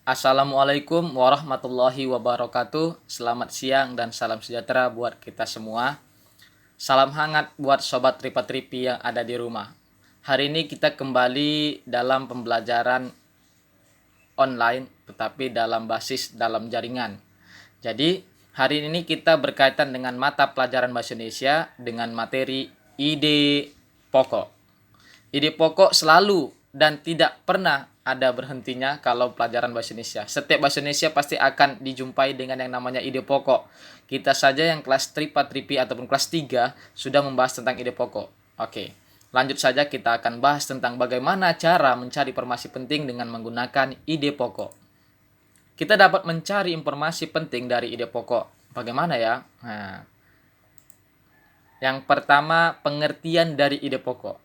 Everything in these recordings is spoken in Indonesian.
Assalamualaikum warahmatullahi wabarakatuh. Selamat siang dan salam sejahtera buat kita semua. Salam hangat buat sobat Tripa-Tripi yang ada di rumah. Hari ini kita kembali dalam pembelajaran online, tetapi dalam basis dalam jaringan. Jadi, hari ini kita berkaitan dengan mata pelajaran Bahasa Indonesia dengan materi ide pokok. Ide pokok selalu dan tidak pernah ada berhentinya kalau pelajaran Bahasa Indonesia. Setiap Bahasa Indonesia pasti akan dijumpai dengan yang namanya ide pokok. Kita saja yang kelas Tripa-Tripi ataupun kelas 3 sudah membahas tentang ide pokok. Oke, lanjut saja kita akan bahas tentang bagaimana cara mencari informasi penting dengan menggunakan ide pokok. Kita dapat mencari informasi penting dari ide pokok. Bagaimana ya? Nah, yang pertama, pengertian dari ide pokok.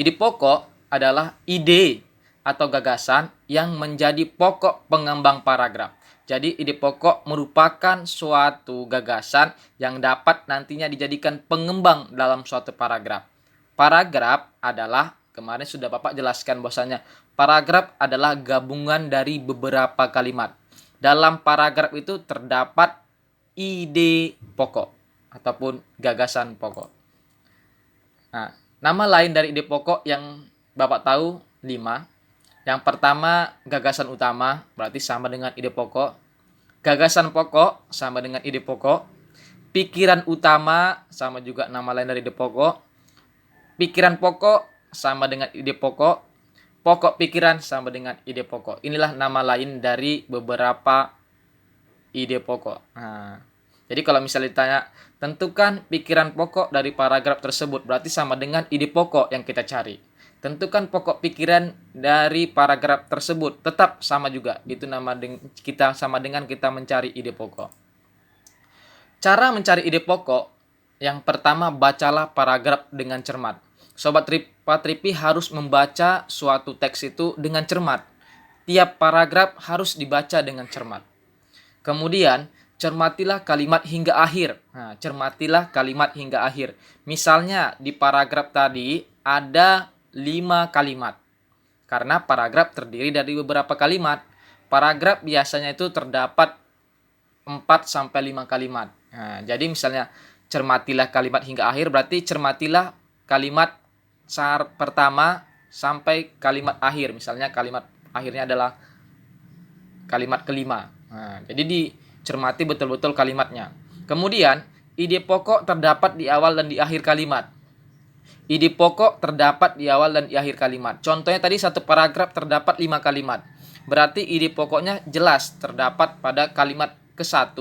Ide pokok adalah ide atau gagasan yang menjadi pokok pengembang paragraf. Jadi ide pokok merupakan suatu gagasan yang dapat nantinya dijadikan pengembang dalam suatu paragraf. Paragraf adalah, kemarin sudah Bapak jelaskan bahwasanya paragraf adalah gabungan dari beberapa kalimat. Dalam paragraf itu terdapat ide pokok ataupun gagasan pokok. Nah, nama lain dari ide pokok yang Bapak tahu 5. Yang pertama, gagasan utama, berarti sama dengan ide pokok. Gagasan pokok sama dengan ide pokok. Pikiran utama sama juga nama lain dari ide pokok. Pikiran pokok sama dengan ide pokok. Pokok pikiran sama dengan ide pokok. Inilah nama lain dari beberapa ide pokok. Nah, jadi kalau misalnya ditanya, tentukan pikiran pokok dari paragraf tersebut, berarti sama dengan ide pokok yang kita cari. Tentukan pokok pikiran dari paragraf tersebut, tetap sama juga. Itu kita sama dengan kita mencari ide pokok. Cara mencari ide pokok, yang pertama bacalah paragraf dengan cermat. Sobat Tripa-Tripi harus membaca suatu teks itu dengan cermat. Tiap paragraf harus dibaca dengan cermat. Kemudian, cermatilah kalimat hingga akhir. Nah, cermatilah kalimat hingga akhir. Misalnya, di paragraf tadi ada 5 kalimat. Karena paragraf terdiri dari beberapa kalimat. Paragraf biasanya itu terdapat 4-5 kalimat. Nah, jadi misalnya, cermatilah kalimat hingga akhir, berarti cermatilah kalimat pertama sampai kalimat akhir. Misalnya kalimat akhirnya adalah kalimat kelima. Nah, jadi dicermati betul-betul kalimatnya. Kemudian, ide pokok terdapat di awal dan di akhir kalimat. Ide pokok terdapat di awal dan di akhir kalimat. Contohnya tadi satu paragraf terdapat 5 kalimat. Berarti ide pokoknya jelas terdapat pada kalimat ke-1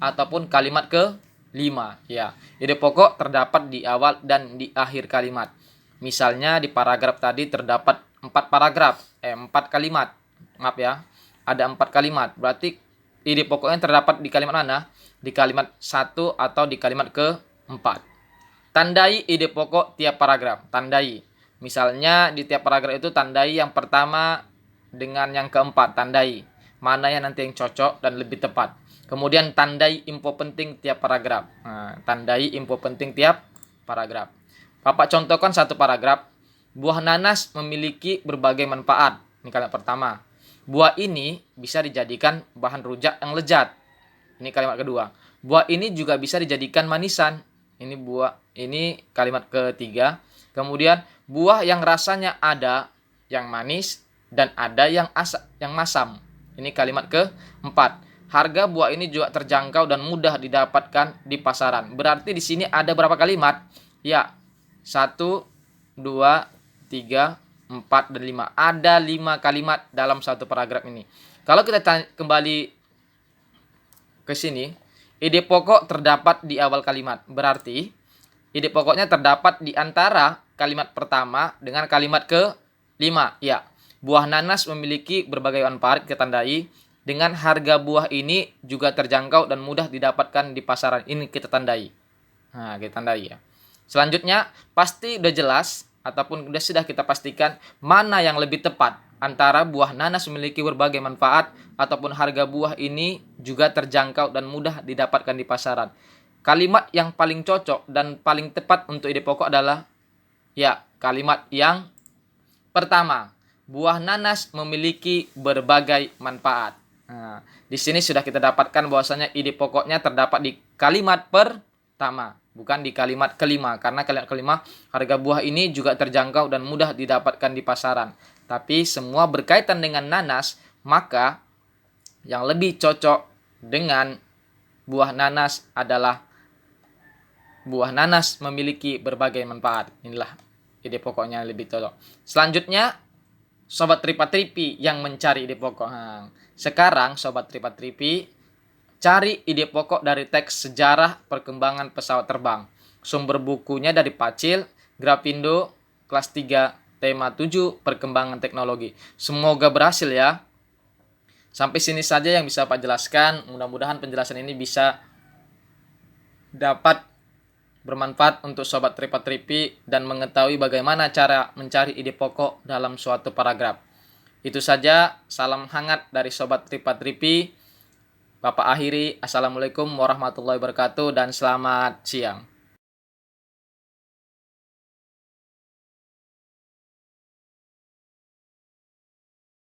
ataupun kalimat ke-5. Ya, ide pokok terdapat di awal dan di akhir kalimat. Misalnya di paragraf tadi terdapat 4 kalimat. Maaf ya. Ada 4 kalimat. Berarti ide pokoknya terdapat di kalimat mana? Di kalimat 1 atau di kalimat ke-4. Tandai ide pokok tiap paragraf. Tandai. Misalnya di tiap paragraf itu tandai yang pertama dengan yang keempat. Tandai. Mana yang nanti yang cocok dan lebih tepat. Kemudian tandai info penting tiap paragraf. Nah, tandai info penting tiap paragraf. Bapak contohkan satu paragraf. Buah nanas memiliki berbagai manfaat. Ini kalimat pertama. Buah ini bisa dijadikan bahan rujak yang lezat. Ini kalimat kedua. Buah ini juga bisa dijadikan manisan. Ini kalimat ketiga. Kemudian buah yang rasanya ada yang manis dan ada yang masam. Ini kalimat keempat. Harga buah ini juga terjangkau dan mudah didapatkan di pasaran. Berarti di sini ada berapa kalimat? Ya, 1, 2, 3, 4, dan 5. Ada 5 kalimat dalam satu paragraf ini. Kalau kita kembali ke sini, ide pokok terdapat di awal kalimat. Berarti ide pokoknya terdapat di antara kalimat pertama dengan kalimat ke-5. Ya, buah nanas memiliki berbagai manfaat, kita tandai. Dengan harga buah ini juga terjangkau dan mudah didapatkan di pasaran. Ini kita tandai. Nah, kita tandai ya. Selanjutnya, pasti udah jelas ataupun sudah kita pastikan mana yang lebih tepat antara buah nanas memiliki berbagai manfaat ataupun harga buah ini juga terjangkau dan mudah didapatkan di pasaran. Kalimat yang paling cocok dan paling tepat untuk ide pokok adalah ya kalimat yang pertama. buah nanas memiliki berbagai manfaat. Nah, di sini sudah kita dapatkan bahwasanya ide pokoknya terdapat di kalimat pertama, bukan di kalimat kelima. Karena kalimat kelima, harga buah ini juga terjangkau dan mudah didapatkan di pasaran. Tapi semua berkaitan dengan nanas, maka yang lebih cocok dengan buah nanas adalah buah nanas memiliki berbagai manfaat. Inilah ide pokoknya lebih cocok. Selanjutnya, Sobat Tripa-Tripi yang mencari ide pokok. Sekarang Sobat Tripa-Tripi cari ide pokok dari teks sejarah perkembangan pesawat terbang. Sumber bukunya dari Pacil, Grafindo, kelas 3, tema 7, perkembangan teknologi. Semoga berhasil ya. Sampai sini saja yang bisa Pak jelaskan. Mudah-mudahan penjelasan ini bisa dapat bermanfaat untuk Sobat Tripa-Tripi dan mengetahui bagaimana cara mencari ide pokok dalam suatu paragraf. Itu saja, salam hangat dari Sobat Tripa-Tripi. Bapak akhiri, Assalamualaikum warahmatullahi wabarakatuh dan selamat siang.